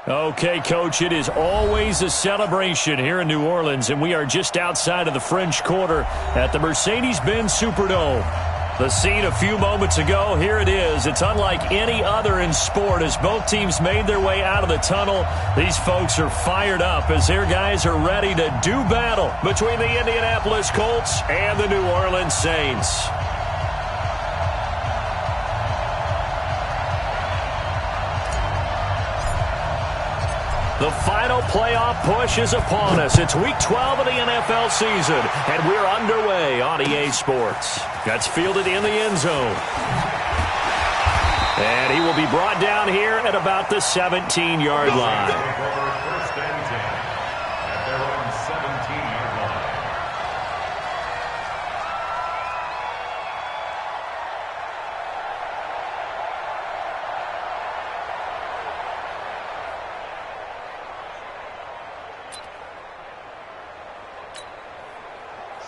Okay, Coach, it is always a celebration here in New Orleans, and we are just outside of the French Quarter at the Mercedes-Benz Superdome. The scene a few moments ago, here it is. It's unlike any other in sport as both teams made their way out of the tunnel. These folks are fired up as their guys are ready to do battle between the Indianapolis Colts and the New Orleans Saints. The final playoff push is upon us. It's Week 12 of the NFL season, and we're underway on EA Sports. That's fielded in the end zone. And he will be brought down here at about the 17-yard line.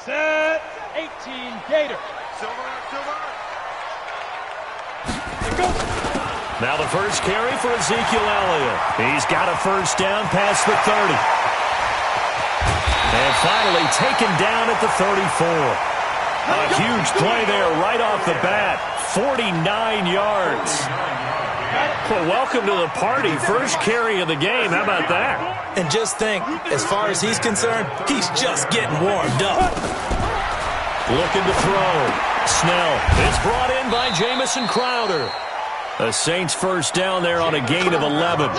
Set 18 Gator. Silver. Now the first carry for Ezekiel Elliott. He's got a first down past the 30. And finally taken down at the 34. A huge play there right off the bat. 49 yards. Well, welcome to the party. First carry of the game. How about that? And just think, as far as he's concerned, he's just getting warmed up. Looking to throw. Snell. It's brought in by Jamison Crowder. The Saints first down there on a gain of 11.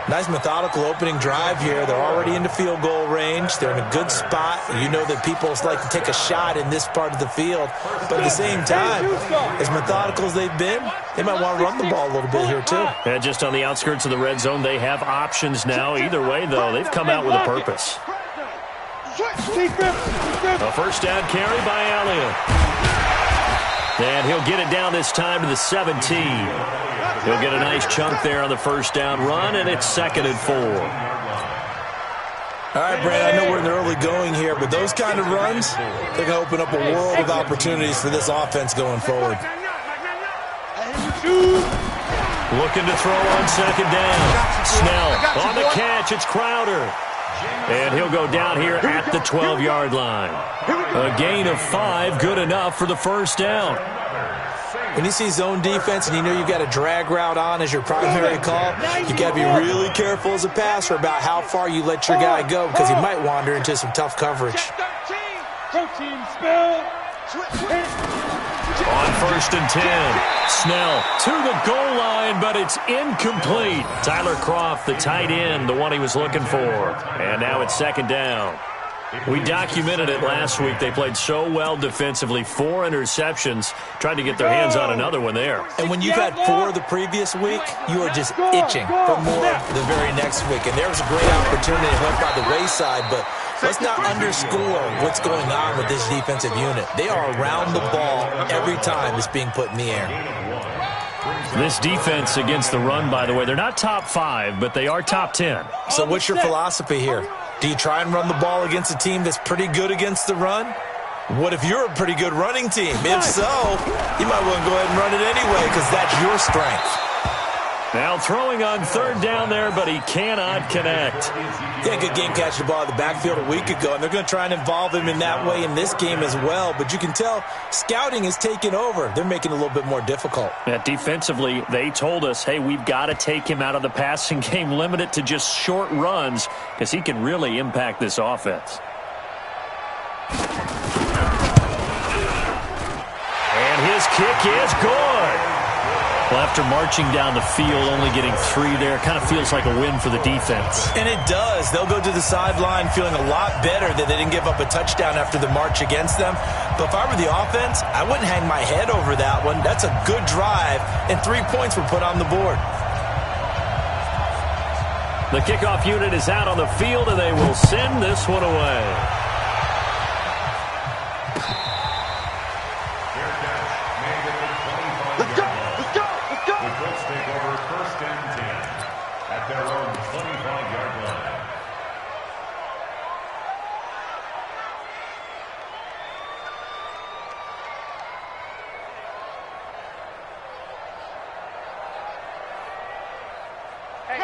Nice methodical opening drive here. They're already into field goal range. They're in a good spot. You know that people like to take a shot in this part of the field. But at the same time, as methodical as they've been, they might want to run the ball a little bit here too. And just on the outskirts of the red zone, they have options now. Either way, though, they've come out with a purpose. A first down carry by Elliott. And he'll get it down this time to the 17. He'll get a nice chunk there on the first down run, and it's 2nd and 4. All right, Brad, I know we're in the early going here, but those kind of runs, they're going to open up a world of opportunities for this offense going forward. Looking to throw on 2nd down. Snell on the catch. It's Crowder. And he'll go down here at the 12-yard line. A gain of 5, good enough for the first down. When you see zone defense and you know you've got a drag route on as your primary call, you got to be really careful as a passer about how far you let your guy go because he might wander into some tough coverage. On 1st and 10, Snell to the goal line, but it's incomplete. Tyler Kroft, the tight end, the one he was looking for. And now it's 2nd down. We documented it last week. They played so well defensively. 4 interceptions. Tried to get their hands on another one there. And when you've had 4 the previous week, you are just itching for more the very next week. And there was a great opportunity that went by the wayside, but let's not underscore what's going on with this defensive unit. They are around the ball every time it's being put in the air. This defense against the run, by the way, they're not top 5, but they are top 10. So what's your philosophy here? Do you try and run the ball against a team that's pretty good against the run? What if you're a pretty good running team? If so, you might want to go ahead and run it anyway because that's your strength. Now throwing on 3rd down there, but he cannot connect. Yeah, good game catching the ball in the backfield a week ago, and they're going to try and involve him in that way in this game as well. But you can tell scouting is taking over. They're making it a little bit more difficult. Yeah, defensively, they told us, hey, we've got to take him out of the passing game, limit it to just short runs because he can really impact this offense. And his kick is good. Well, after marching down the field, only getting 3 there, kind of feels like a win for the defense. And it does. They'll go to the sideline feeling a lot better that they didn't give up a touchdown after the march against them. But if I were the offense, I wouldn't hang my head over that one. That's a good drive, and 3 points were put on the board. The kickoff unit is out on the field, and they will send this one away.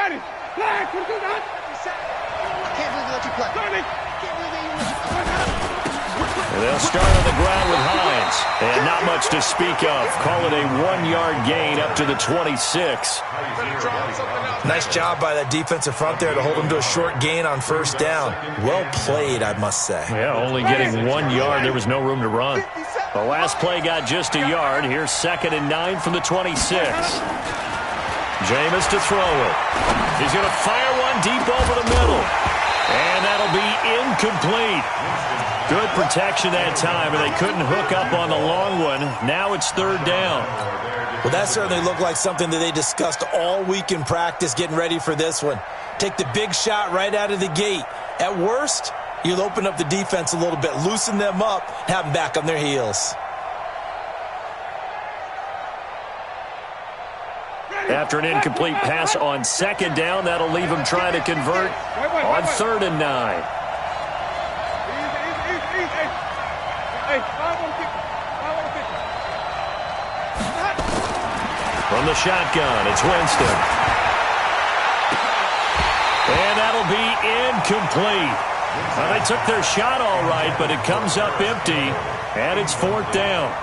Ready. Flag. Can't believe you let you play. And they'll start on the ground with Hines. And not much to speak of. Call it a 1-yard gain up to the 26. Nice job by that defensive front there to hold them to a short gain on first down. Well played, I must say. Yeah, only getting 1 yard. There was no room to run. The last play got just a yard. Here's 2nd and 9 from the 26. Jameis to throw it. He's going to fire one deep over the middle. And that'll be incomplete. Good protection that time, and they couldn't hook up on the long one. Now it's 3rd down. Well, that certainly looked like something that they discussed all week in practice getting ready for this one. Take the big shot right out of the gate. At worst, you'll open up the defense a little bit, loosen them up, have them back on their heels. After an incomplete pass on 2nd down, that'll leave them trying to convert on 3rd and 9. From the shotgun, it's Winston. And that'll be incomplete. Well, they took their shot all right, but it comes up empty, and it's 4th down.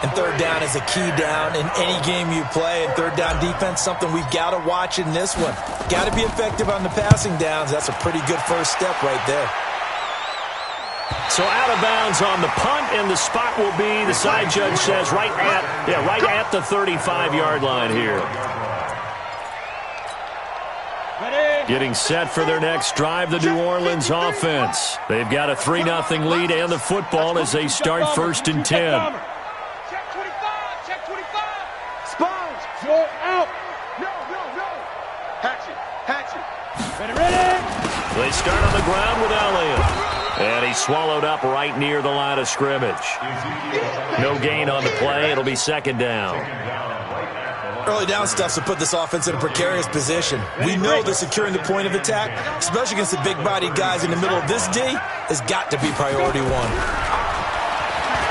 And 3rd down is a key down in any game you play. And 3rd down defense, something we've got to watch in this one. Got to be effective on the passing downs. That's a pretty good first step right there. So out of bounds on the punt, and the spot will be, the side judge says, right at the 35-yard line here. Getting set for their next drive, the New Orleans offense. They've got a 3-0 lead and the football as they start 1st and 10. Check 25. Sponge. You're out. No. Hatchet. Ready. They start on the ground with Elliott. And he's swallowed up right near the line of scrimmage. No gain on the play. It'll be 2nd down. Early down stuff to put this offense in a precarious position. We know that securing the point of attack, especially against the big-bodied guys in the middle of this D, has got to be priority 1.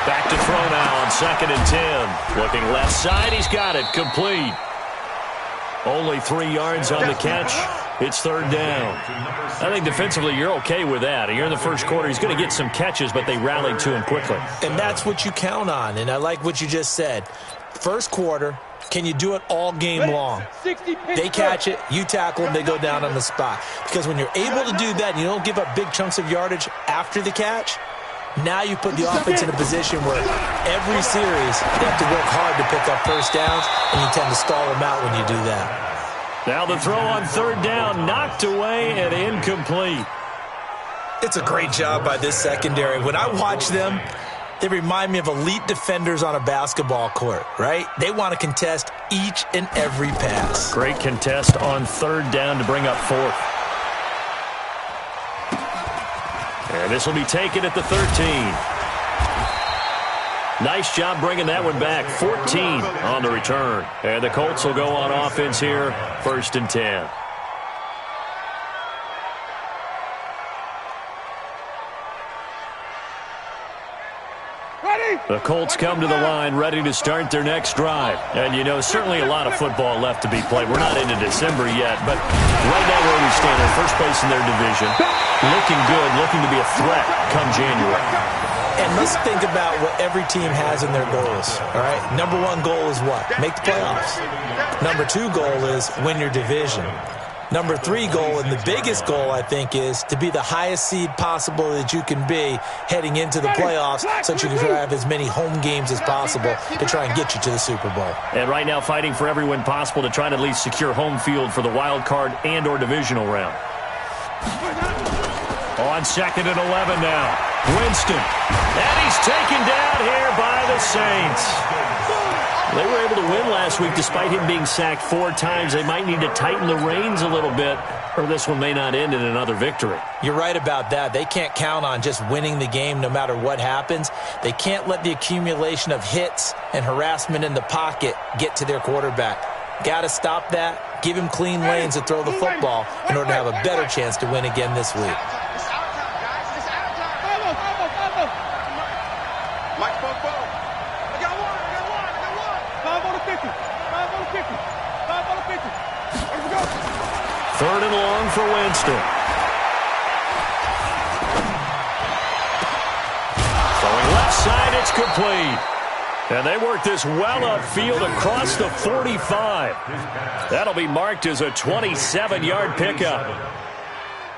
Back to throw now on 2nd and 10. Looking left side. He's got it. Complete. Only 3 yards on the catch. It's 3rd down. I think defensively you're okay with that. You're in the first quarter. He's going to get some catches, but they rallied to him quickly. And that's what you count on, and I like what you just said. First quarter, can you do it all game long? They catch it, you tackle them, they go down on the spot. Because when you're able to do that and you don't give up big chunks of yardage after the catch, now you put the offense in a position where every series they have to work hard to pick up first downs, and you tend to stall them out when you do that. Now the throw on 3rd down, knocked away and incomplete. It's a great job by this secondary. When I watch them, they remind me of elite defenders on a basketball court, right? They want to contest each and every pass. Great contest on 3rd down to bring up 4th. And this will be taken at the 13. Nice job bringing that one back. 14 on the return. And the Colts will go on offense here, 1st and 10. The Colts come to the line ready to start their next drive. And, you know, certainly a lot of football left to be played. We're not into December yet, but right now where we stand, in first place in their division, looking good, looking to be a threat come January. And let's think about what every team has in their goals, all right? Number 1 goal is what? Make the playoffs. Number 2 goal is win your division. Number 3 goal, and the biggest goal, I think, is to be the highest seed possible that you can be heading into the playoffs so that you can have as many home games as possible to try and get you to the Super Bowl. And right now fighting for every win possible to try to at least secure home field for the wild card and or divisional round. On 2nd and 11 now. Winston. And he's taken down here by the Saints. They were able to win last week despite him being sacked 4 times. They might need to tighten the reins a little bit, or this one may not end in another victory. You're right about that. They can't count on just winning the game no matter what happens. They can't let the accumulation of hits and harassment in the pocket get to their quarterback. Got to stop that. Give him clean lanes to throw the football in order to have a better chance to win again this week. 3rd and long for Winston. Throwing left side, it's complete. And they work this well upfield across the 45. That'll be marked as a 27-yard pickup.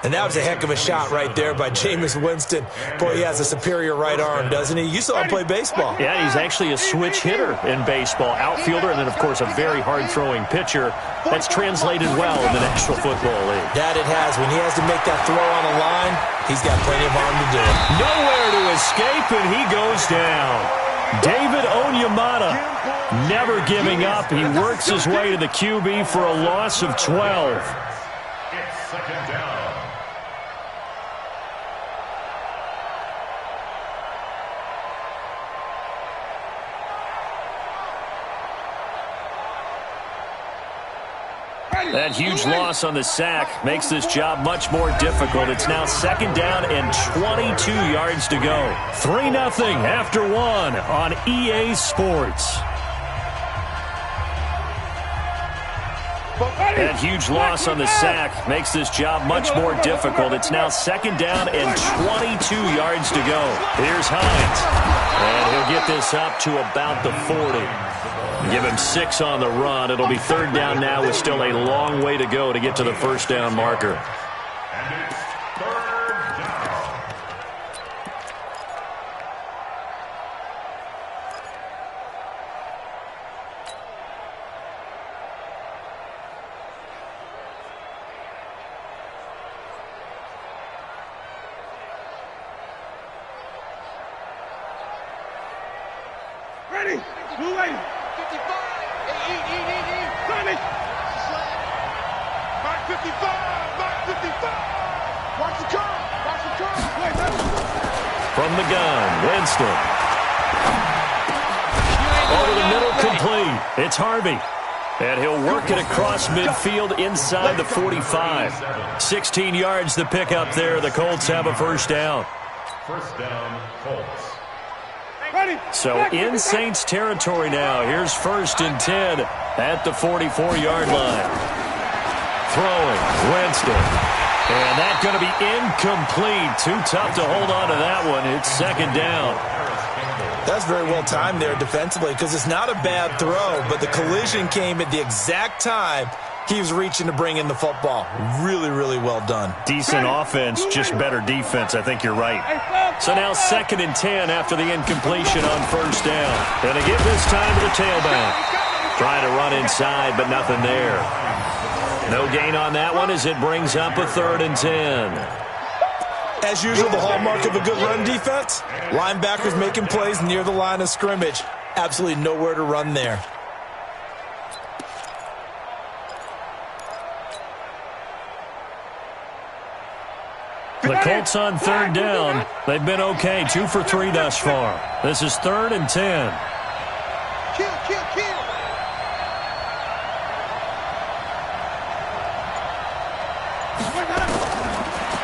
And that was a heck of a shot right there by Jameis Winston. Boy, he has a superior right arm, doesn't he? You saw him play baseball. Yeah, he's actually a switch hitter in baseball. Outfielder, and then, of course, a very hard-throwing pitcher. That's translated well in the National Football League. That it has. When he has to make that throw on the line, he's got plenty of arm to do it. Nowhere to escape, and he goes down. David Onyemata never giving up. He works his way to the QB for a loss of 12. It's 2nd down. That huge loss on the sack makes this job much more difficult. It's now 2nd down and 22 yards to go. 3-0 after 1 on EA Sports. That huge loss on the sack makes this job much more difficult. It's now 2nd down and 22 yards to go. Here's Hines. And he'll get this up to about the 40. Give him 6 on the run. It'll be 3rd down now with still a long way to go to get to the 1st down marker. And it's 3rd down. Ready? Blue lane. 55. Ready? Mark 55. Mark 55. Watch the curve. Watch the curve. From the gun, Winston. Over the middle, complete. It's Harvey. And he'll work it across midfield inside the 45. 16 yards the pickup there. The Colts have a 1st down. 1st down, Colts. So in Saints territory now. Here's 1st and 10 at the 44-yard line. Throwing, Winston. And that's going to be incomplete. Too tough to hold on to that one. It's 2nd down. That's very well timed there defensively because it's not a bad throw, but the collision came at the exact time he was reaching to bring in the football. Really, really well done. Decent offense, just better defense. I think you're right. So now 2nd and 10 after the incompletion on 1st down. And they give this time to the tailback. Trying to run inside, but nothing there. No gain on that one as it brings up a 3rd and 10. As usual, the hallmark of a good run defense, linebackers making plays near the line of scrimmage. Absolutely nowhere to run there. The Colts on 3rd down. They've been okay, 2 for 3 thus far. This is 3rd and 10. Kill.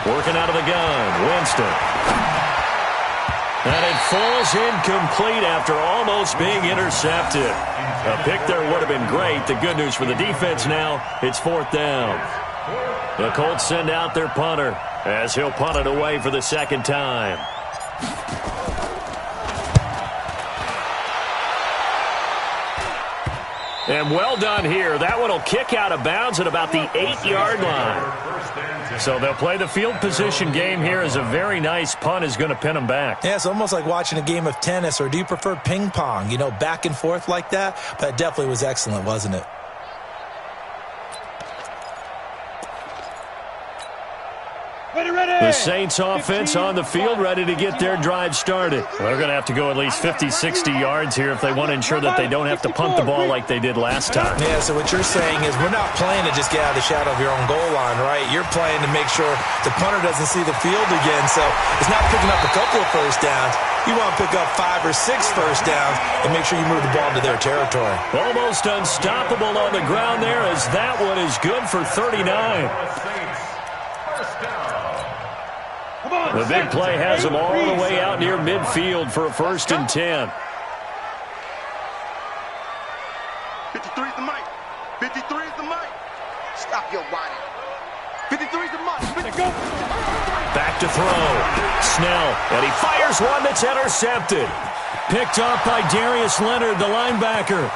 Working out of the gun, Winston. And it falls incomplete after almost being intercepted. A pick there would have been great. The good news for the defense now, it's 4th down. The Colts send out their punter as he'll punt it away for the 2nd time. And well done here. That one will kick out of bounds at about the 8-yard line. So they'll play the field position game here as a very nice punt is going to pin them back. Yeah, it's almost like watching a game of tennis, or do you prefer ping pong? You know, back and forth like that? But it definitely was excellent, wasn't it? The Saints offense on the field ready to get their drive started. They're going to have to go at least 50, 60 yards here if they want to ensure that they don't have to punt the ball like they did last time. Yeah, so what you're saying is we're not playing to just get out of the shadow of your own goal line, right? You're playing to make sure the punter doesn't see the field again. So it's not picking up a couple of 1st downs. You want to pick up 5 or 6 1st downs and make sure you move the ball into their territory. Almost unstoppable on the ground there as that one is good for 39. The big play has them all the way out near midfield for a 1st and 10. 53 is the mic. 53 is the mic. Stop your whining. Back to throw. Snell, and he fires one that's intercepted. Picked off by Darius Leonard, the linebacker.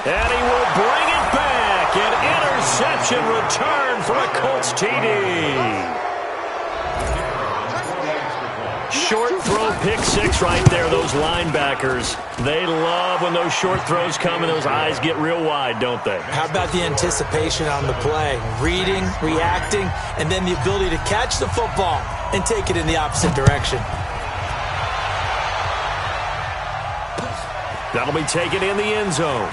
And he will bring it back. An interception return for a Colts TD. Short throw, pick six right there. Those linebackers, they love when those short throws come and those eyes get real wide, don't they? How about the anticipation on the play? Reading, reacting, and then the ability to catch the football and take it in the opposite direction. That'll be taken in the end zone.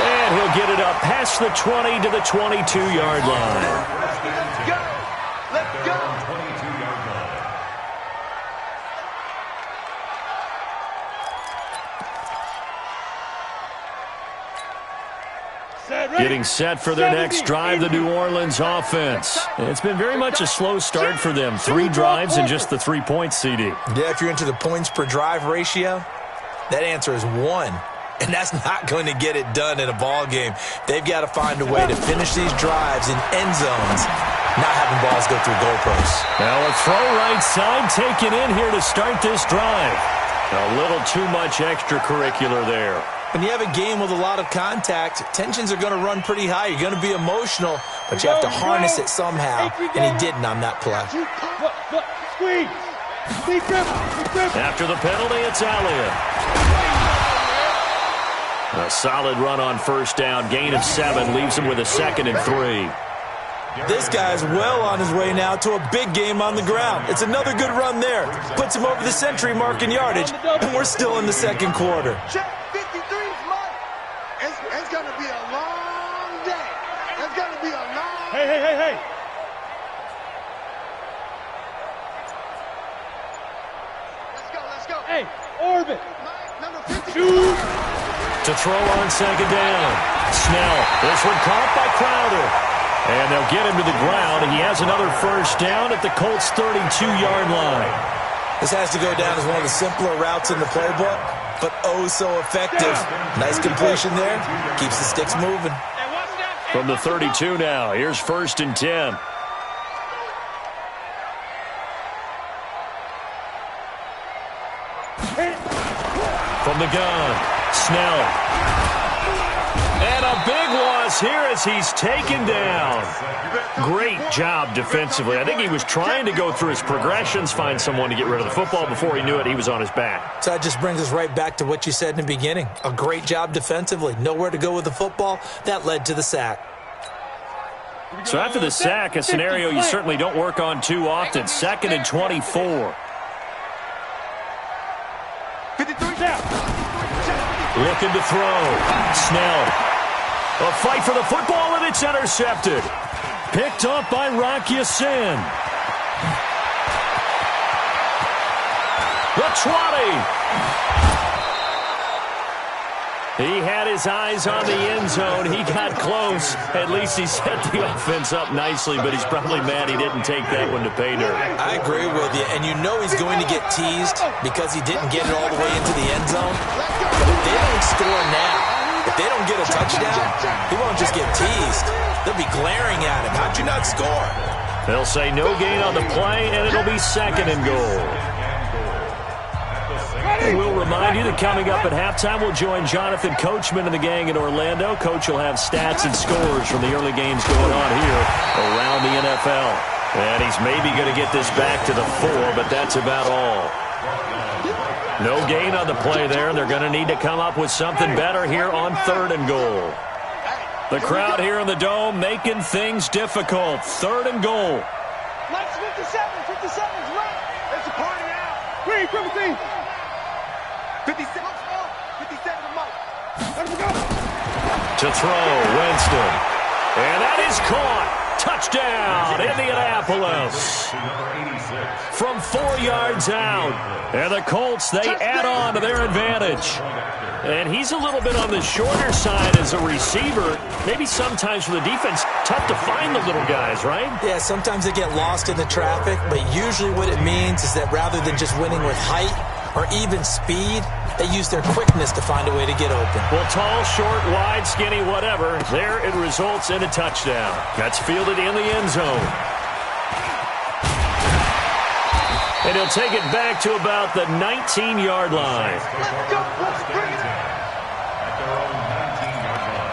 And he'll get it up past the 20 to the 22-yard line. Getting set for their next drive, the New Orleans offense. It's been very much a slow start for them. 3 drives and just the 3 points, CD. Yeah, if you're into the points per drive ratio, that answer is 1. And that's not going to get it done in a ball game. They've got to find a way to finish these drives in end zones, not having balls go through goalposts. Now a throw right side taken in here to start this drive. A little too much extracurricular there. When you have a game with a lot of contact, tensions are going to run pretty high. You're going to be emotional, but you have to harness it somehow, and he didn't on that play. After the penalty, it's Elliott. A solid run on first down. Gain of 7 leaves him with a 2nd and 3. This guy's well on his way now to a big game on the ground. It's another good run there. Puts him over the century mark in yardage, and we're still in the second quarter. It's going to be a long day. It's going to be a long... Hey. Let's go. Hey, orbit. Number 52. Shoot. To throw on second down. Snell. This one caught by Crowder. And they'll get him to the ground, and he has another first down at the Colts' 32-yard line. This has to go down as one of the simpler routes in the playbook, but oh so effective. Nice completion there. Keeps the sticks moving. From the 32 now, here's 1st and 10. From the gun, Snell. And a big loss here as he's taken down. Great job defensively. I think he was trying to go through his progressions, find someone to get rid of the football. Before he knew it, he was on his back. So that just brings us right back to what you said in the beginning. A great job defensively. Nowhere to go with the football. That led to the sack. So after the sack, a scenario you certainly don't work on too often. 2nd and 24. 53 down. Looking to throw. Snell. A fight for the football, and it's intercepted. Picked up by Rocky Sin. The 20. He had his eyes on the end zone. He got close. At least he set the offense up nicely, but he's probably mad he didn't take that one to pay dirt. I agree with you, and you know he's going to get teased because he didn't get it all the way into the end zone. But if they don't score now, if they don't get a touchdown, he won't just get teased. They'll be glaring at him. How'd you not score? They'll say no gain on the play, and it'll be 2nd and goal. And we'll remind you that coming up at halftime, we'll join Jonathan Coachman and the gang in Orlando. Coach will have stats and scores from the early games going on here around the NFL. And he's maybe going to get this back to the 4, but that's about all. No gain on the play there. They're going to need to come up with something better here on 3rd and goal. The crowd here in the Dome making things difficult. 3rd and goal. Lights 57's right. It's a party out. Green, 17. 57 remote. Let him go. To throw, Winston. And that is caught. Touchdown, Indianapolis. From 4 yards out. And the Colts, they add on to their advantage. And he's a little bit on the shorter side as a receiver. Maybe sometimes for the defense, tough to find the little guys, right? Yeah, sometimes they get lost in the traffic, but usually what it means is that rather than just winning with height or even speed, They use their quickness to find a way to get open. Well, tall, short, wide, skinny, whatever, there it results in a touchdown. That's fielded in the end zone. And he'll take it back to about the 19-yard line. Let's go. Let's bring it. At their own 19-yard line.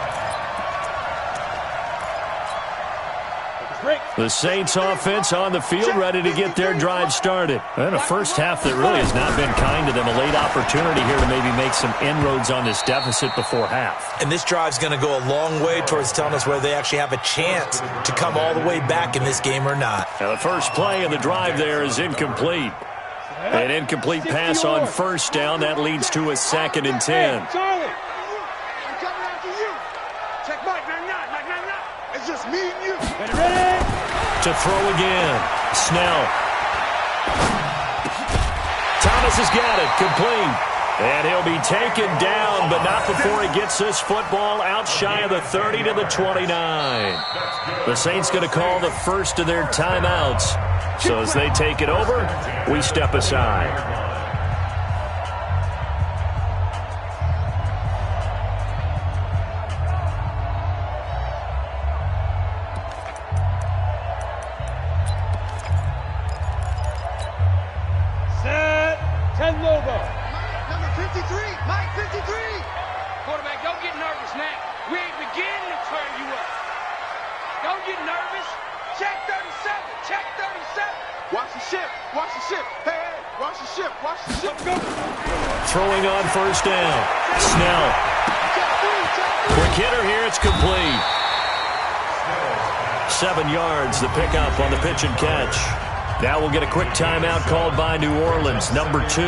The Saints offense on the field, ready to get their drive started. And a first half that really has not been kind to them. A late opportunity here to maybe make some inroads on this deficit before half. And this drive's going to go a long way towards telling us whether they actually have a chance to come all the way back in this game or not. Now the first play of the drive there is incomplete. An incomplete pass on first down. That leads to a 2nd and 10. Charlie. I'm coming after you. Check Mike 99. It's just me and you. Ready? To throw again. Snell. Thomas has got it. Complete. And he'll be taken down, but not before he gets this football out shy of the 30 to the 29. The Saints going to call the first of their timeouts. So as they take it over, we step aside. Set. 10 logo. Number 53. Mike 53. Quarterback, don't get nervous now. We ain't beginning to turn you up. Don't get nervous. Check 37. Check 37. Watch the ship. Watch the ship. Hey, hey. Watch the ship. Watch the ship. Go. Throwing on first down. Snell. Check 3. Check 3. Quick hitter here. It's complete. 7 yards, the pickup on the pitch and catch. Now we'll get a quick timeout called by New Orleans, number 2,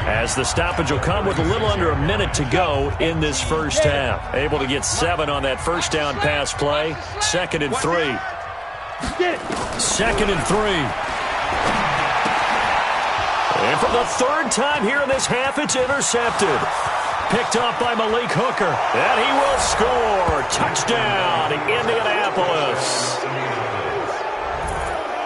as the stoppage will come with a little under a minute to go in this first half. Able to get 7 on that first down pass play. 2nd and 3. Get it. 2nd and 3. And for the 3rd time here in this half, it's intercepted. Picked off by Malik Hooker. And he will score. Touchdown, Indianapolis.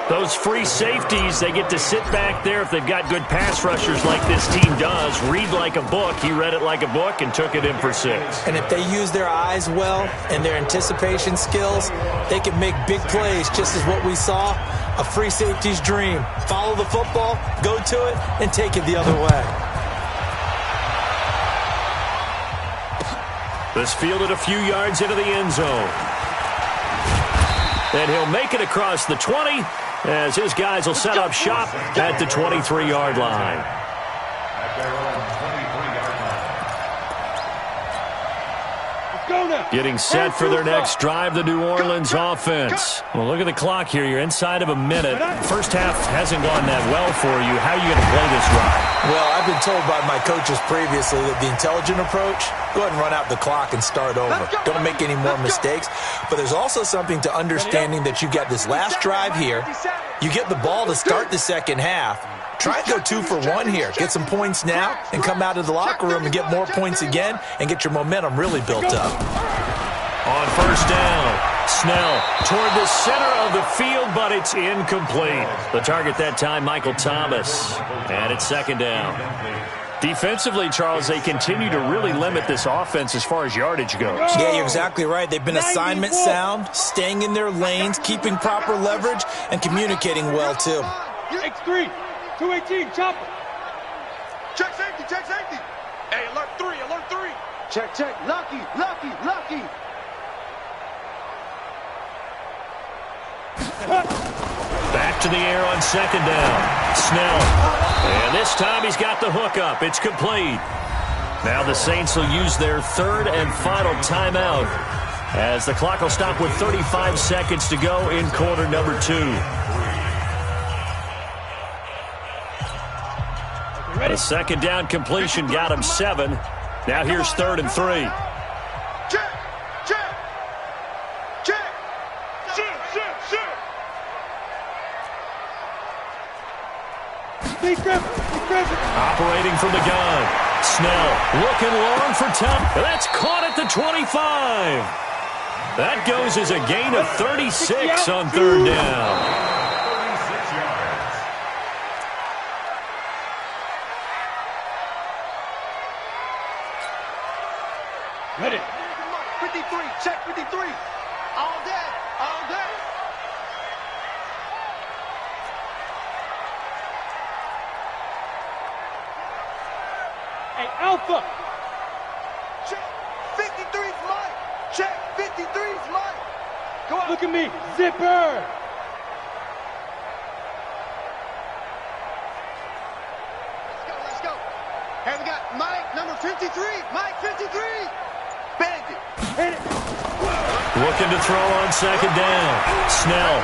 Those free safeties, they get to sit back there if they've got good pass rushers like this team does. Read like a book. He read it like a book and took it in for 6. And if they use their eyes well and their anticipation skills, they can make big plays, just as what we saw, a free safety's dream. Follow the football, go to it, and take it the other way. This fielded a few yards into the end zone. And he'll make it across the 20 as his guys will set up shop at the 23-yard line. At their own 23-yard line. Let's go now. Getting set for their next drive, the New Orleans offense. Well, look at the clock here. You're inside of a minute. First half hasn't gone that well for you. How are you going to play this drive? Well, I've been told by my coaches previously that the intelligent approach, go ahead and run out the clock and start over. Don't make any more mistakes. But there's also something to understanding that you got this last drive here. You get the ball to start the second half. Try and go 2 for 1 here. Get some points now and come out of the locker room and get more points again and get your momentum really built up. On first down, Snell toward the center of the field, but it's incomplete. The target that time, Michael Thomas. And it's 2nd down. Defensively, Charles, they continue to really limit this offense as far as yardage goes. Yeah, you're exactly right. They've been assignment sound, staying in their lanes, keeping proper leverage, and communicating well, too. X3. 218. Chopper. Check safety. Check safety. Hey, alert 3. Alert 3. Check, check. Lucky. Lucky. Lucky. Back to the air on 2nd down. Snell. And this time he's got the hook up. It's complete. Now the Saints will use their 3rd and final timeout as the clock will stop with 35 seconds to go in quarter number 2. A 2nd down completion got him 7. Now here's 3rd and 3. Check. Check. Check. Check. Check. Check. Steve Griffin. Steve Griffin. Operating from the gun. Snell looking long for top. That's caught at the 25. That goes as a gain of 36 on 3rd down. 36 yards. Alpha. Check. 53's mine. Check. 53's mine. Go on. Look at me. Zipper. Let's go. Hey, we got Mike, number 53. Mike, 53. Bandit. Hit it. Looking to throw on second down. Snell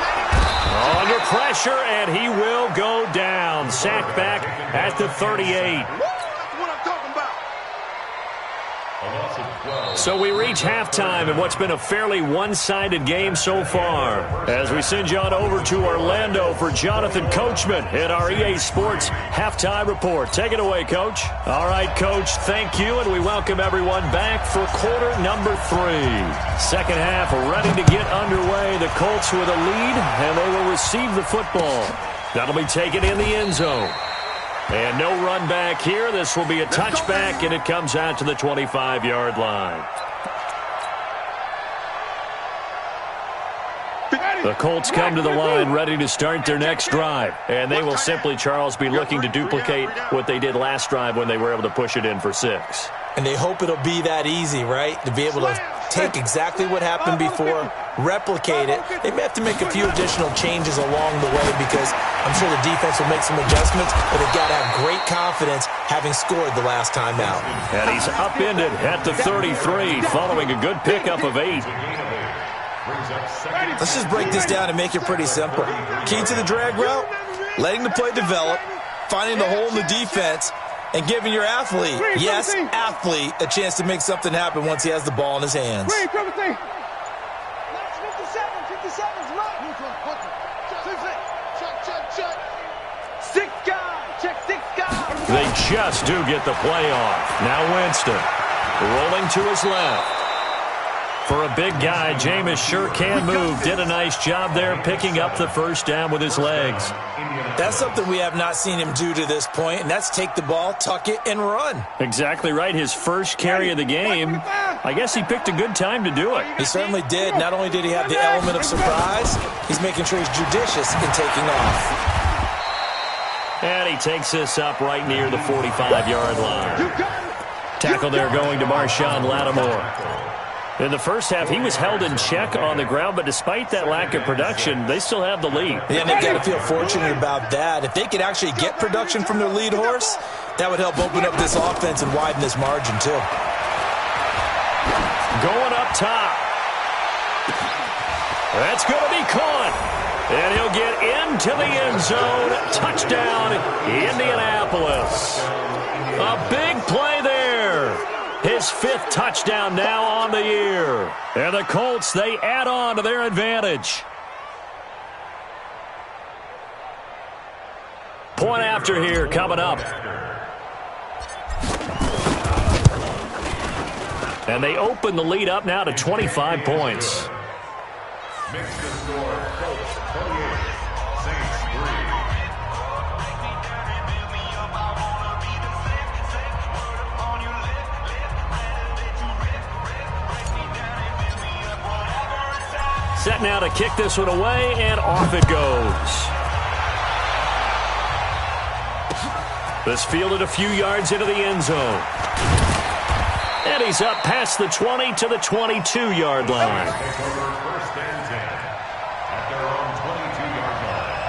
under pressure, and he will go down. Sacked back at the 38. That's what I'm talking about. A loss of 12. So we reach halftime in what's been a fairly one-sided game so far. As we send you on over to Orlando for Jonathan Coachman in our EA Sports Halftime Report. Take it away, Coach. All right, Coach, thank you, and we welcome everyone back for quarter number 3. Second half ready to get underway. The Colts with a lead, and they will receive the football. That'll be taken in the end zone. And no run back here. This will be a touchback, and it comes out to the 25-yard line. The Colts come to the line ready to start their next drive. And they will simply, Charles, be looking to duplicate what they did last drive when they were able to push it in for 6. And they hope it'll be that easy, right? To be able to take exactly what happened before, replicate it. They may have to make a few additional changes along the way because I'm sure the defense will make some adjustments, but they've got to have great confidence having scored the last time out. And he's upended at the 33 following a good pickup of 8. Let's just break this down and make it pretty simple. Key to the drag route, letting the play develop, finding the hole in the defense, and giving your athlete, yes, athlete, a chance to make something happen once he has the ball in his hands. 57's mine. Check. 6 guys. Check 6 guys. They just do get the play off. Now Winston rolling to his left. For a big guy, Jameis sure can move. Did a nice job there picking up the first down with his legs. That's something we have not seen him do to this point, and that's take the ball, tuck it, and run. Exactly right. His first carry of the game. I guess he picked a good time to do it. He certainly did. Not only did he have the element of surprise, he's making sure he's judicious in taking off. And he takes this up right near the 45-yard line. Tackle there going to Marshawn Lattimore. In the first half, he was held in check on the ground, but despite that lack of production, they still have the lead. Yeah, and they've got to feel fortunate about that. If they could actually get production from their lead horse, that would help open up this offense and widen this margin, too. Going up top. That's going to be caught. And he'll get into the end zone. Touchdown, Indianapolis. A big play there. His 5th touchdown now on the year. And the Colts, they add on to their advantage. Point after here coming up. And they open the lead up now to 25 points. Mix the score. Colts 28, Saints 3. Set now to kick this one away, and off it goes. This fielded a few yards into the end zone. And he's up past the 20 to the 22-yard line. First and 10 at their own 22-yard line.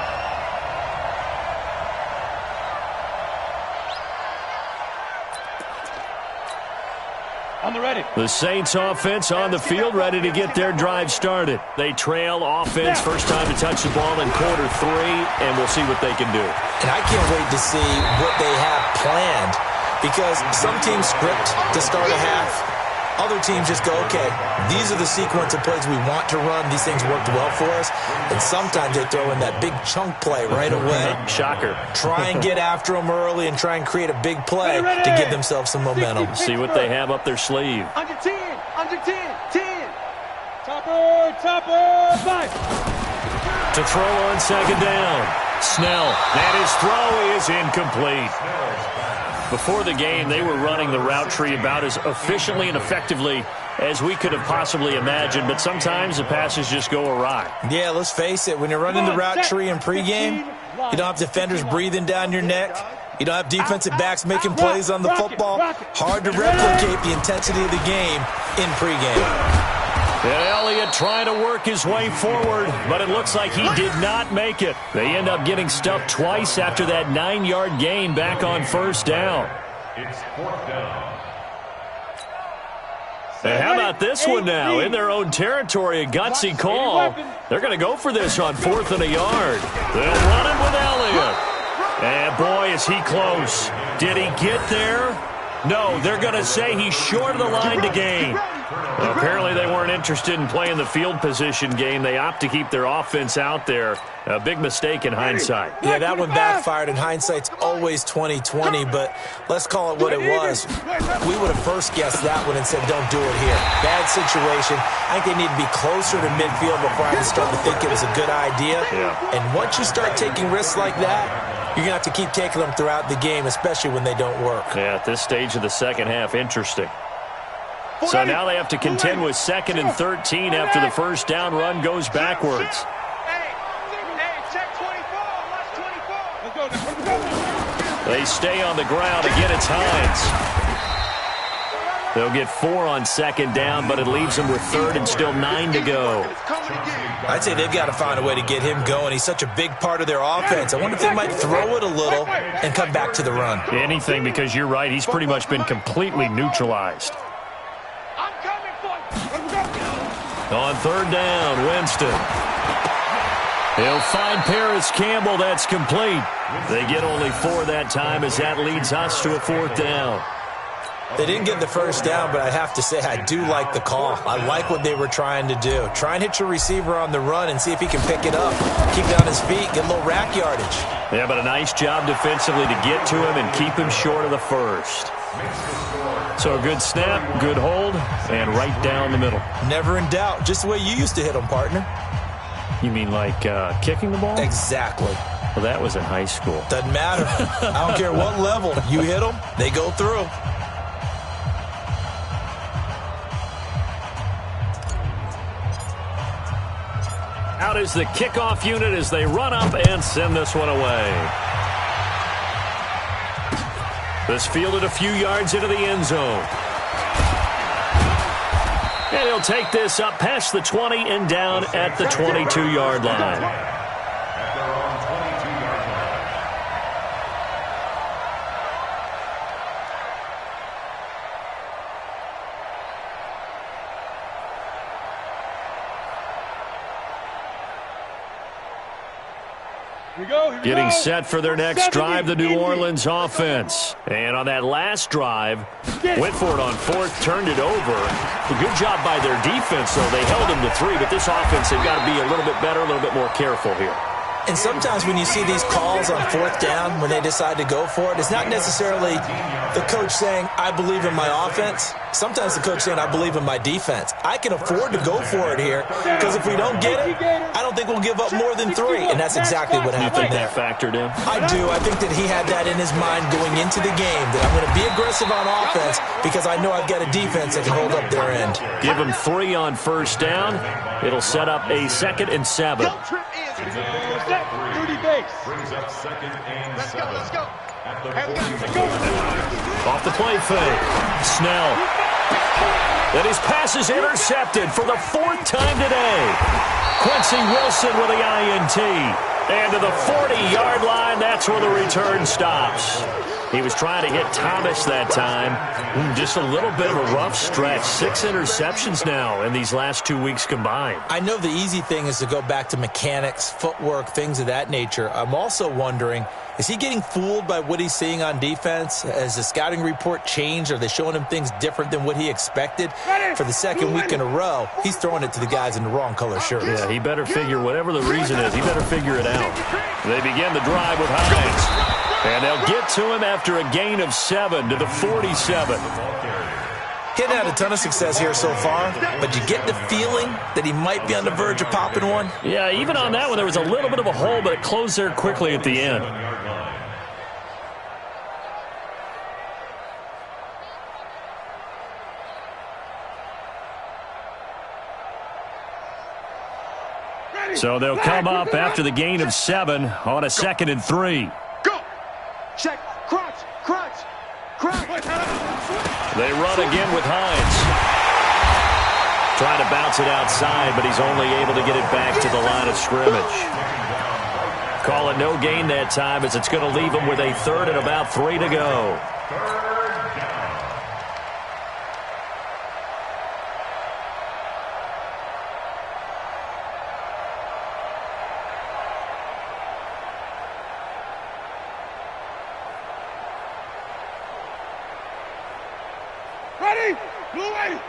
On the ready. The Saints offense on the field, ready to get their drive started. They trail offense, first time to touch the ball in quarter 3, and we'll see what they can do. And I can't wait to see what they have planned, because some teams script to start a half. Other teams just go, okay, these are the sequence of plays we want to run. These things worked well for us. And sometimes they throw in that big chunk play right away. Shocker. Try and get after them early and try and create a big play to give themselves some momentum. See what they have up their sleeve. Under 10, 10. Topper, 5. To throw on second down. Snell. And his throw is incomplete. Before the game, they were running the route tree about as efficiently and effectively as we could have possibly imagined, but sometimes the passes just go awry. Yeah, let's face it. When you're running the route tree in pregame, you don't have defenders breathing down your neck. You don't have defensive backs making plays on the football. Hard to replicate the intensity of the game in pregame. And Elliott trying to work his way forward, but it looks like he did not make it. They end up getting stuffed twice after that 9-yard gain back on first down. It's 4th down. And how about this one now? In their own territory, a gutsy call. They're going to go for this on 4th and a yard. They'll run it with Elliott. And boy, is he close. Did he get there? No, they're going to say he's short of the line to gain. Well, apparently they weren't interested in playing the field position game. They opt to keep their offense out there. A big mistake in hindsight. Yeah, that one backfired, and hindsight's always 20/20, but let's call it what it was. We would have first guessed that one and said, don't do it here. Bad situation. I think they need to be closer to midfield before I start to think it was a good idea. Yeah. And once you start taking risks like that, you're going to have to keep taking them throughout the game, especially when they don't work. Yeah, at this stage of the second half, interesting. So now they have to contend with 2nd and 13 after the first down run goes backwards. Hey, check 24. Watch 24. They stay on the ground. Again, it's Hines. They'll get 4 on 2nd down, but it leaves them with 3rd and still 9 to go. I'd say they've got to find a way to get him going. He's such a big part of their offense. I wonder if they might throw it a little and come back to the run. Anything, because you're right. He's pretty much been completely neutralized. I'm coming for you. On 3rd down, Winston. He'll find Paris Campbell. That's complete. They get only 4 that time as that leads us to a 4th down. They didn't get the first down, but I have to say I do like the call. I like what they were trying to do. Try and hit your receiver on the run and see if he can pick it up. Keep it on his feet, get a little rack yardage. Yeah, but a nice job defensively to get to him and keep him short of the first. So a good snap, good hold, and right down the middle. Never in doubt. Just the way you used to hit them, partner. You mean like kicking the ball? Exactly. Well, that was in high school. Doesn't matter. I don't care what level. You hit them, they go through. Out is the kickoff unit as they run up and send this one away. This fielded a few yards into the end zone. And he'll take this up past the 20 and down at the 22-yard line. Getting set for their next drive, the New Orleans offense. And on that last drive, went for it on 4th, turned it over. A good job by their defense, though. They held them to 3, but this offense, they've got to be a little bit better, a little bit more careful here. And sometimes when you see these calls on 4th down, when they decide to go for it, it's not necessarily the coach saying, I believe in my offense. Sometimes the coach saying, I believe in my defense. I can afford to go for it here because if we don't get it, I don't think we'll give up more than 3. And that's exactly what happened there. You think that factored in? I do. I think that he had that in his mind going into the game, that I'm going to be aggressive on offense because I know I've got a defense that can hold up their end. Give him 3 on first down. It'll set up a 2nd and 7. Brings up 2nd and 7. Let's go. At the 40. Off the play fake. Snell. And his pass is intercepted for the 4th time today. Quincy Wilson with the INT. And to the 40-yard line, that's where the return stops. He was trying to hit Thomas that time. Just a little bit of a rough stretch. 6 interceptions now in these last 2 weeks combined. I know the easy thing is to go back to mechanics, footwork, things of that nature. I'm also wondering, is he getting fooled by what he's seeing on defense? Has the scouting report changed? Are they showing him things different than what he expected? For the 2nd week in a row, he's throwing it to the guys in the wrong color shirts. Yeah, he better figure, whatever the reason is, he better figure it out. They begin the drive with Hines. And they'll get to him after a gain of 7 to the 47. He hadn't had a ton of success here so far, but you get the feeling that he might be on the verge of popping one. Yeah, even on that one, there was a little bit of a hole, but it closed there quickly at the end. So they'll come up after the gain of 7 on a 2nd and 3. Go. Check. Crunch, crunch, crunch. They run again with Hines. Trying to bounce it outside, but he's only able to get it back to the line of scrimmage. Call it no gain that time, as it's going to leave him with a 3rd and about 3 to go. Ready? Blue ready.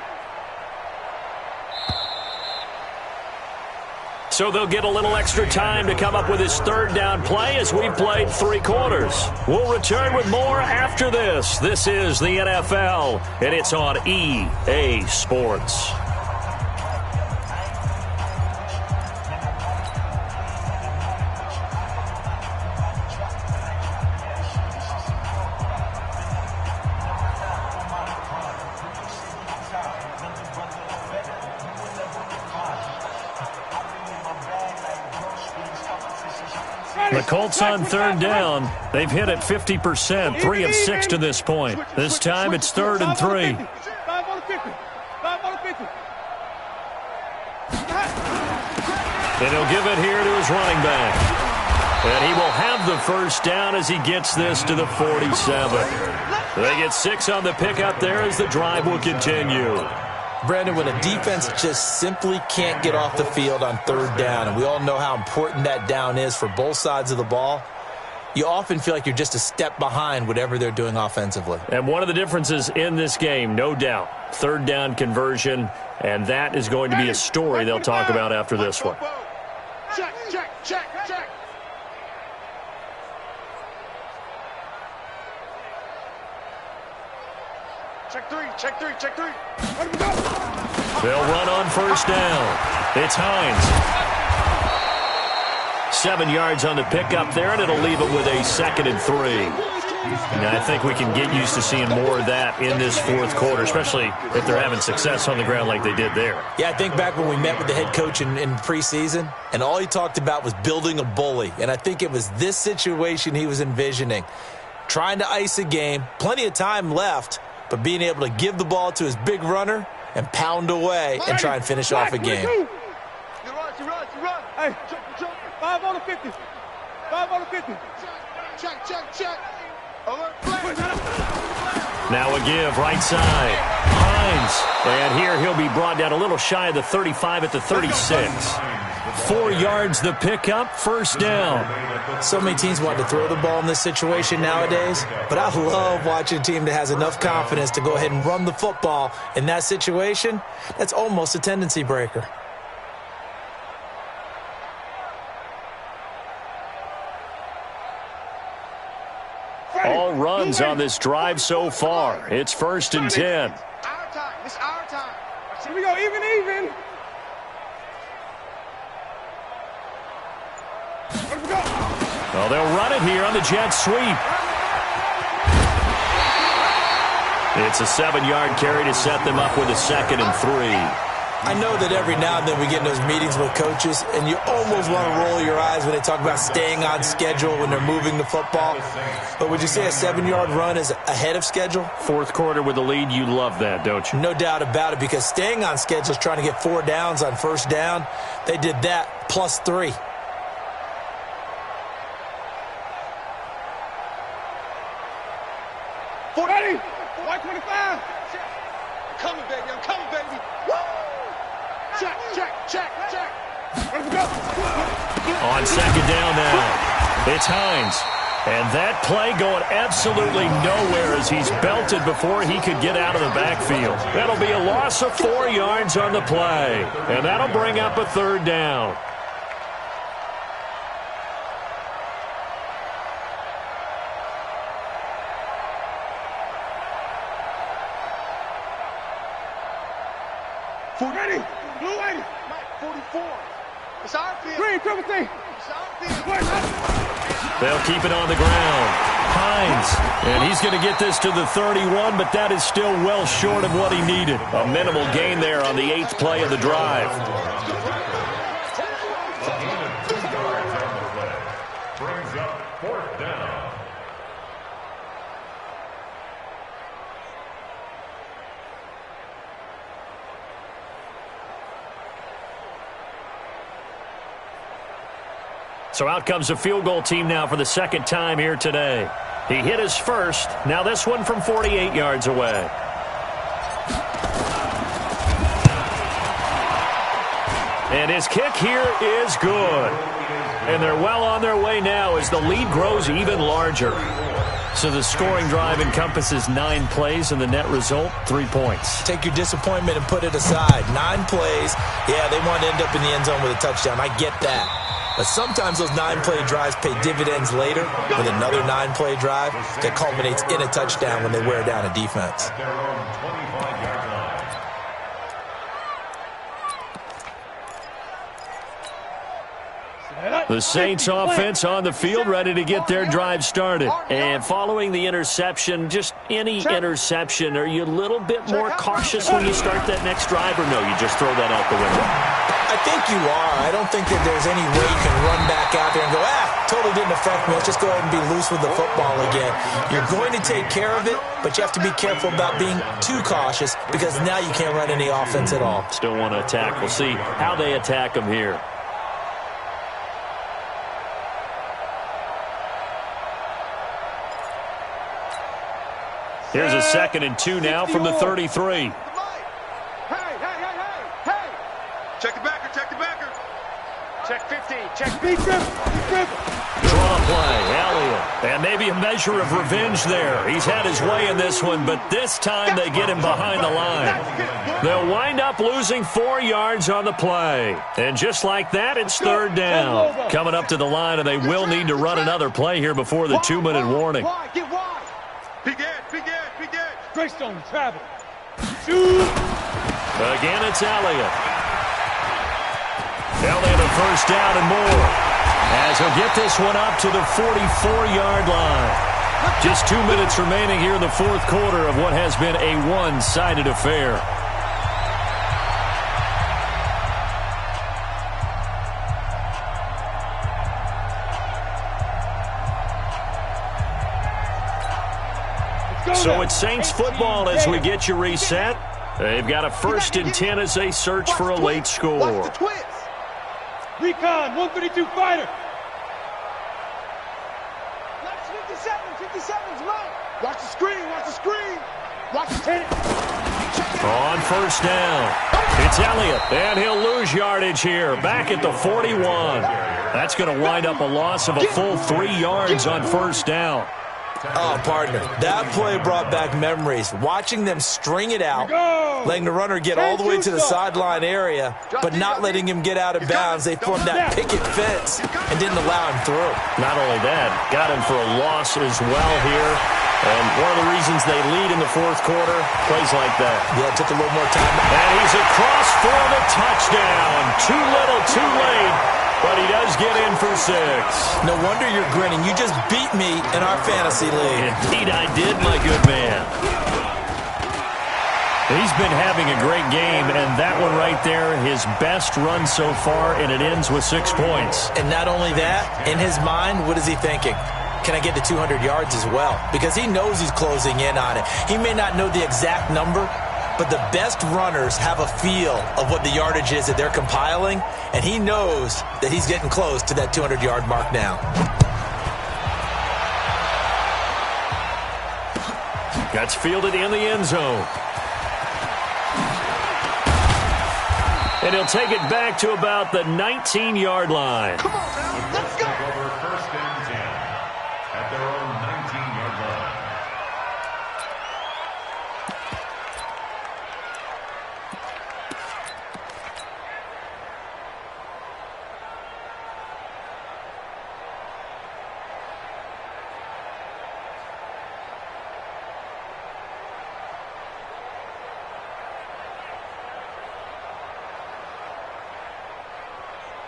So they'll get a little extra time to come up with his 3rd down play as we've played 3 quarters. We'll return with more after this. This is the NFL, and it's on EA Sports. The Colts on 3rd down. They've hit it 50%, 3 of 6 to this point. This time it's 3rd and 3. 5 on the 50. 5 on the 50. And he'll give it here to his running back. And he will have the 1st down as he gets this to the 47. They get 6 on the pickup there as the drive will continue. Brandon, when a defense just simply can't get off the field on 3rd down, and we all know how important that down is for both sides of the ball, you often feel like you're just a step behind whatever they're doing offensively. And one of the differences in this game, no doubt, 3rd down conversion, and that is going to be a story they'll talk about after this one. Check, check, check, check. Check 3, check 3, check 3. They'll run on 1st down. It's Hines. 7 yards on the pickup there, and it'll leave it with a 2nd and 3. Now, I think we can get used to seeing more of that in this 4th quarter, especially if they're having success on the ground like they did there. Yeah, I think back when we met with the head coach in preseason, and all he talked about was building a bully. And I think it was this situation he was envisioning. Trying to ice a game, plenty of time left, but being able to give the ball to his big runner and pound away and try and finish off a game. You run. Hey, 5 on the 50. 5 on the 50. Check. Alert, play. Now a give, right side. Hines. And here he'll be brought down a little shy of the 35 at the 36. 4 yards the pickup, 1st down. So many teams want to throw the ball in this situation nowadays, but I love watching a team that has enough confidence to go ahead and run the football in that situation. That's almost a tendency breaker. All runs on this drive so far. It's 1st and 10. Our time. It's our time. Here we go, even. Well, they'll run it here on the jet sweep. It's a 7-yard carry to set them up with a 2nd and 3. I know that every now and then we get in those meetings with coaches, and you almost want to roll your eyes when they talk about staying on schedule when they're moving the football. But would you say a 7-yard run is ahead of schedule? 4th quarter with the lead, you love that, don't you? No doubt about it, because staying on schedule is trying to get 4 downs on 1st down. They did that plus 3. Ready? 125. I'm coming, baby. Woo! Check. Let's go. On 2nd down now, it's Hines. And that play going absolutely nowhere as he's belted before he could get out of the backfield. That'll be a loss of 4 yards on the play. And that'll bring up a 3rd down. Ready? Blue ready. Mike, 44. It's our field. Green, triple T. It's our field. They'll keep it on the ground. Hines, and he's going to get this to the 31, but that is still well short of what he needed. A minimal gain there on the 8th play of the drive. Brings up 4th down. So out comes the field goal team now for the second time here today. He hit his first. Now this one from 48 yards away. And his kick here is good. And they're well on their way now as the lead grows even larger. So the scoring drive encompasses 9 plays, and the net result, 3 points. Take your disappointment and put it aside. 9 plays, yeah, they want to end up in the end zone with a touchdown. I get that. But sometimes those 9-play drives pay dividends later with another 9-play drive that culminates in a touchdown when they wear down a defense. At their own 25-yard line. The Saints offense on the field, ready to get their drive started. And following the interception, just any interception, are you a little bit more cautious when you start that next drive, or no, you just throw that out the window? I think you are. I don't think that there's any way you can run back out there and go, totally didn't affect me. Let's just go ahead and be loose with the football again. You're going to take care of it, but you have to be careful about being too cautious because now you can't run any offense at all. Still want to attack. We'll see how they attack them here. Here's a 2nd and 2 now from the 33. Hey! Check the backer, check the backer. Check 15. Check Be triple. Draw play, Elliott. And maybe a measure of revenge there. He's had his way in this one, but this time they get him behind the line. They'll wind up losing 4 yards on the play. And just like that, it's 3rd down. Coming up to the line, and they will need to run another play here before the 2-minute warning. Get wide. Big edge. Greystone, travel. Shoot. Again, it's Elliott. Elliott a first down and more. As he'll get this one up to the 44-yard line. Just 2 minutes remaining here in the 4th quarter of what has been a one-sided affair. So it's Saints football as we get you reset. They've got a 1st and 10 as they search for a late score. Watch the twins. Recon, 132 fighter. Watch 57's Mike. Watch the screen, Watch the 10. On 1st down, it's Elliott, and he'll lose yardage here, back at the 41. That's going to wind up a loss of a full 3 yards on 1st down. Oh, partner, that play brought back memories. Watching them string it out, letting the runner get all the way to the sideline area, but not letting him get out of bounds. They formed that picket fence and didn't allow him through. Not only that, got him for a loss as well here. And one of the reasons they lead in the 4th quarter, plays like that. Yeah, it took a little more time. And he's across for the touchdown. Too little, too late. But he does get in for 6. No wonder you're grinning. You just beat me in our fantasy league. Indeed I did, my good man. He's been having a great game, and that one right there, his best run so far, and it ends with 6 points. And not only that, in his mind, what is he thinking? Can I get to 200 yards as well? Because he knows he's closing in on it. He may not know the exact number, but the best runners have a feel of what the yardage is that they're compiling, and he knows that he's getting close to that 200-yard mark now. That's fielded in the end zone. And he'll take it back to about the 19-yard line. Come on, now. Let's go. Over 1st and 10 at their own 19-yard line.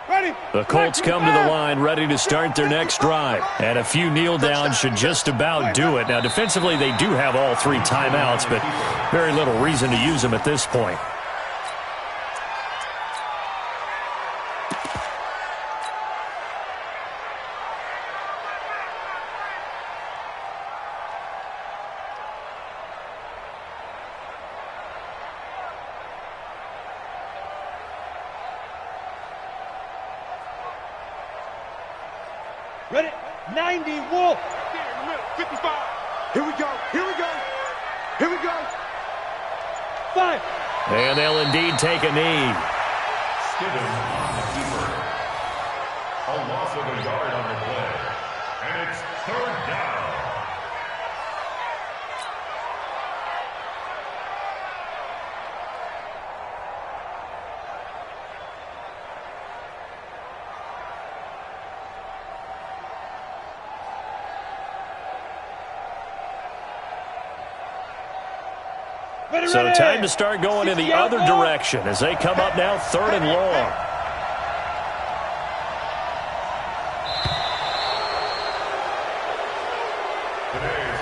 Ready. The Colts come to the line ready to start their next drive. And a few kneel downs should just about do it. Now, defensively, they do have all 3 timeouts, but very little reason to use them at this point. Ready? 90, Wolf. Here in the middle, 55. Here we go. Here we go. Here we go. 5. And they'll indeed take a knee. Skidding on the keeper. A loss of a yard on the play. And it's third down. So time to start going in the other direction as they come up now 3rd and long.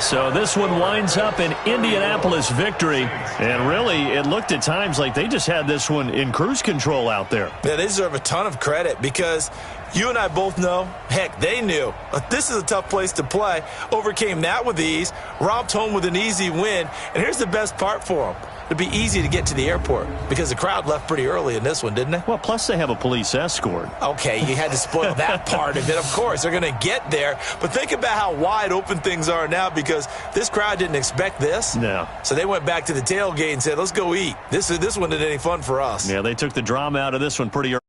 So this one winds up an Indianapolis victory. And really, it looked at times like they just had this one in cruise control out there. Yeah, they deserve a ton of credit because you and I both know, heck, they knew. This is a tough place to play. Overcame that with ease, romped home with an easy win. And here's the best part for them. It'd be easy to get to the airport because the crowd left pretty early in this one, didn't they? Well, plus they have a police escort. Okay, you had to spoil that part of it. Of course, they're going to get there. But think about how wide open things are now because this crowd didn't expect this. No. So they went back to the tailgate and said, let's go eat. This one isn't any fun for us. Yeah, they took the drama out of this one pretty early.